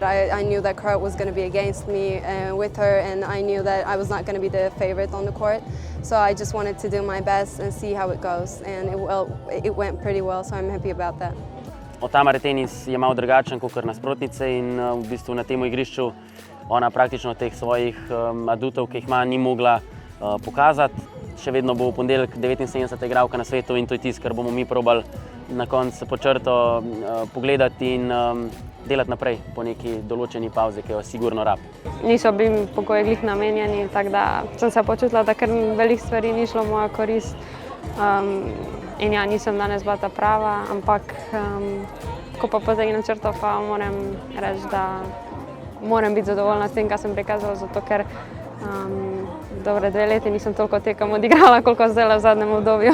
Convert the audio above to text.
I knew that Kurt was going to be against me with her, and I knew that I was not going to be the favorite on the court. So I just wanted to do my best and see how it goes, and it went pretty well, so I'm happy about that. Tamare tenis je malo drugačen kot nasprotnice in v bistvu na tem igrišču ona praktično teh svojih adutov, ki jih ima, ni mogla pokazati. Še vedno bo v ponedeljek 79. igralka na svetu in to je tisto, kar bomo mi probali na koncu pod črto pogledati in delati naprej po neki določeni pavzi, ki jo sigurno rab. Niso bili pogoji glih namenjeni, tako da sem se počutila, da ker veliko stvari ni šlo v mojo korist. In ja, nisem danes bila ta prava, ampak ko pa potegnem črto, pa moram reči, da moram biti zadovoljna s tem, kar sem prikazala, zato ker dobre 2 leti nisem toliko tekem odigrala, koliko zdaj v zadnjem obdobju.